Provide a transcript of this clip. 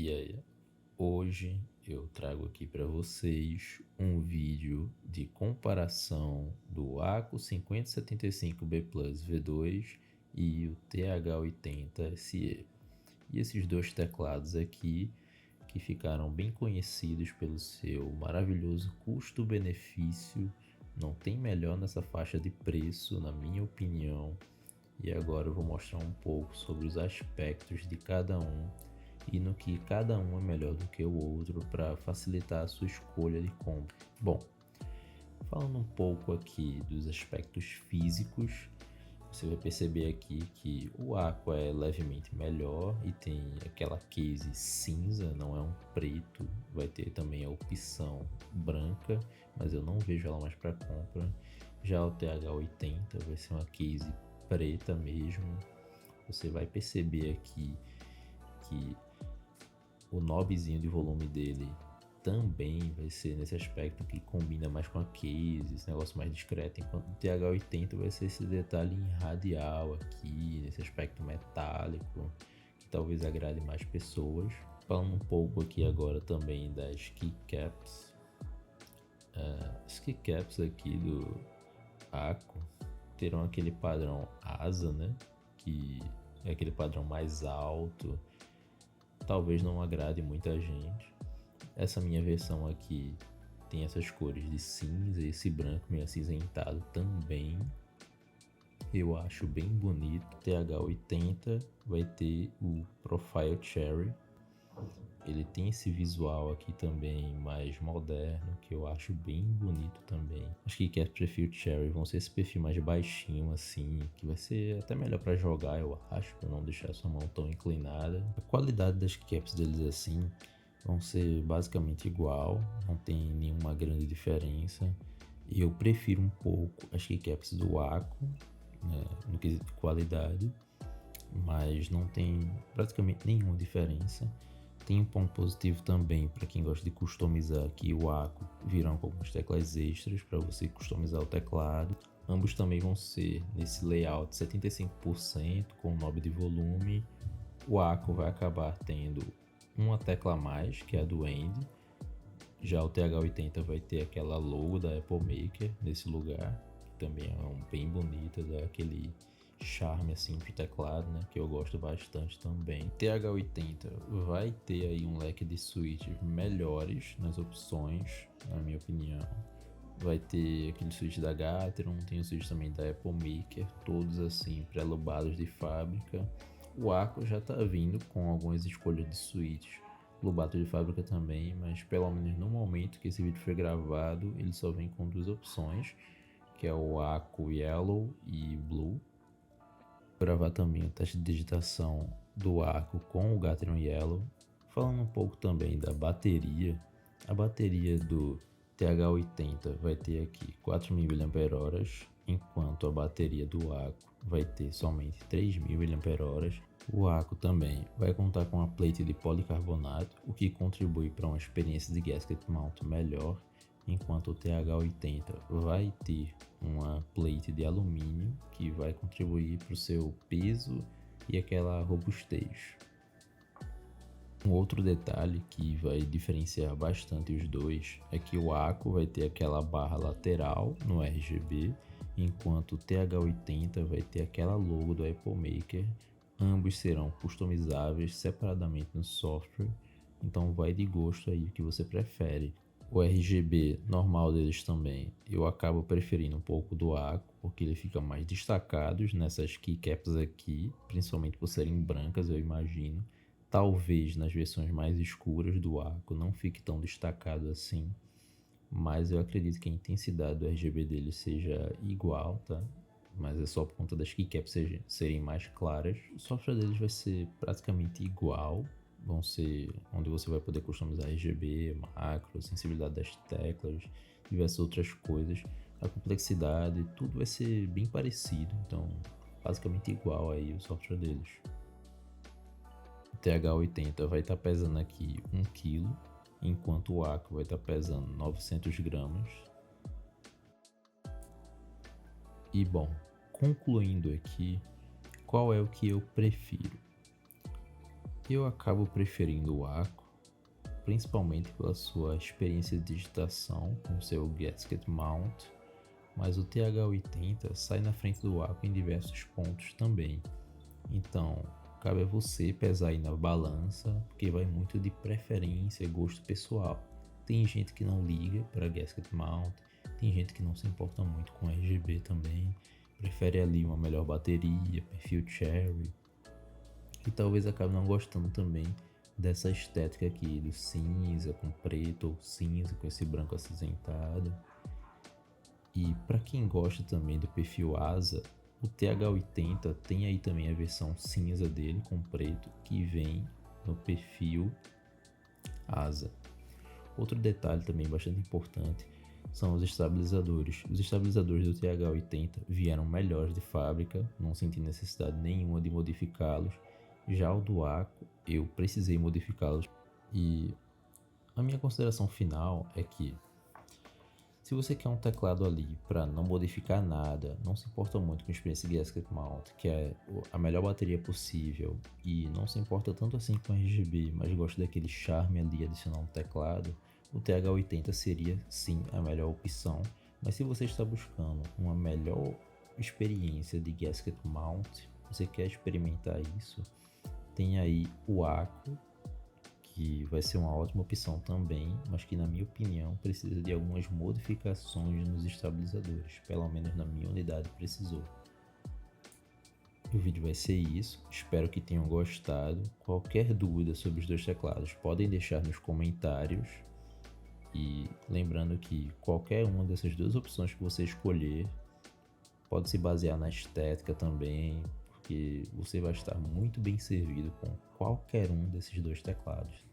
E aí, hoje eu trago aqui para vocês um vídeo de comparação do ACO 5075B Plus V2 e o TH80 SE. E esses dois teclados aqui que ficaram bem conhecidos pelo seu maravilhoso custo-benefício, não tem melhor nessa faixa de preço, na minha opinião. E agora eu vou mostrar um pouco sobre os aspectos de cada um e no que cada um é melhor do que o outro para facilitar a sua escolha de compra. Bom, falando um pouco aqui dos aspectos físicos, você vai perceber aqui que o Aqua é levemente melhor e tem aquela case cinza, não é um preto. Vai ter também a opção branca, mas eu não vejo ela mais para compra. Já o TH80 vai ser uma case preta mesmo. Você vai perceber aqui que o knobzinho de volume dele também vai ser nesse aspecto que combina mais com a case, esse negócio mais discreto, enquanto o TH80 vai ser esse detalhe em radial aqui, nesse aspecto metálico, que talvez agrade mais pessoas. Falando um pouco aqui agora também das keycaps. As keycaps aqui do Aqua terão aquele padrão asa, né? Que é aquele padrão mais alto, talvez não agrade muita gente. Essa minha versão aqui tem essas cores de cinza e esse branco meio acinzentado também. Eu acho bem bonito. TH80 vai ter o Profile Cherry. Ele tem esse visual aqui também mais moderno, que eu acho bem bonito também. Acho que Cat Perfil Cherry vão ser esse perfil mais baixinho assim, que vai ser até melhor para jogar, eu acho, para não deixar sua mão tão inclinada. A qualidade das caps deles assim vão ser basicamente igual, não tem nenhuma grande diferença. E eu prefiro um pouco as keycaps do Aqua, né, no quesito de qualidade, mas não tem praticamente nenhuma diferença. Tem um ponto positivo também para quem gosta de customizar, que o Aqua virão com algumas teclas extras para você customizar o teclado. Ambos também vão ser nesse layout 75% com knob de volume. O Aqua vai acabar tendo uma tecla a mais, que é a do End. Já o TH80 vai ter aquela logo da Apple Maker nesse lugar, que também é bem bonita, dá aquele charme assim pro teclado, né, que eu gosto bastante também. TH80 vai ter aí um leque de switches melhores nas opções, na minha opinião. Vai ter aquele switch da Gateron, tem o switch também da Apple Maker, todos assim pré-lobados de fábrica. O Aqua já tá vindo com algumas escolhas de switch lobato de fábrica também, mas pelo menos no momento que esse vídeo foi gravado, ele só vem com duas opções, que é o Aqua Yellow e Blue. Vou gravar também o teste de digitação do Aqua com o Gateron Yellow. Falando um pouco também da bateria, a bateria do TH80 vai ter aqui 4.000 mAh, enquanto a bateria do Aqua vai ter somente 3.000 mAh. O Aqua também vai contar com uma plate de policarbonato, o que contribui para uma experiência de gasket mount melhor, enquanto o TH80 vai ter uma plate de alumínio, que vai contribuir para o seu peso e aquela robustez. Um outro detalhe que vai diferenciar bastante os dois é que o Aqua vai ter aquela barra lateral no RGB, enquanto o TH80 vai ter aquela logo do Apple Maker. Ambos serão customizáveis separadamente no software, então vai de gosto aí o que você prefere. O RGB normal deles também, eu acabo preferindo um pouco do Aqua, porque ele fica mais destacado nessas keycaps aqui, principalmente por serem brancas, eu imagino. Talvez nas versões mais escuras do Aqua não fique tão destacado assim, mas eu acredito que a intensidade do RGB dele seja igual, tá? Mas é só por conta das keycaps serem mais claras. O software deles vai ser praticamente igual, vão ser onde você vai poder customizar RGB, macro, sensibilidade das teclas, diversas outras coisas. A complexidade, tudo vai ser bem parecido, então basicamente igual aí o software deles. O TH80 vai estar pesando aqui 1 kg, enquanto o Aqua vai estar pesando 900 gramas. E bom, concluindo aqui, qual é o que eu prefiro? Eu acabo preferindo o Aco, principalmente pela sua experiência de digitação com seu Gasket Mount, mas o TH80 sai na frente do Aco em diversos pontos também. Então, cabe a você pesar aí na balança, porque vai muito de preferência e gosto pessoal. Tem gente que não liga para Gasket Mount, tem gente que não se importa muito com RGB também, prefere ali uma melhor bateria, perfil Cherry, e talvez acabe não gostando também dessa estética aqui do cinza com preto ou cinza com esse branco acinzentado. E para quem gosta também do perfil asa, o TH80 tem aí também a versão cinza dele com preto que vem no perfil asa. Outro detalhe também bastante importante são os estabilizadores. Os estabilizadores do TH80 vieram melhores de fábrica, não senti necessidade nenhuma de modificá-los. Já o do Aco, eu precisei modificá-los. E a minha consideração final é que se você quer um teclado ali para não modificar nada, não se importa muito com a experiência de Gasket Mount, que é a melhor bateria possível, e não se importa tanto assim com RGB, mas gosta daquele charme ali de adicionar um teclado, o TH80 seria sim a melhor opção. Mas se você está buscando uma melhor experiência de Gasket Mount, você quer experimentar isso, tem aí o Aco, que vai ser uma ótima opção também, mas que na minha opinião precisa de algumas modificações nos estabilizadores, pelo menos na minha unidade precisou. O vídeo vai ser isso, espero que tenham gostado. Qualquer dúvida sobre os dois teclados podem deixar nos comentários, e lembrando que qualquer uma dessas duas opções que você escolher pode se basear na estética também, porque você vai estar muito bem servido com qualquer um desses dois teclados.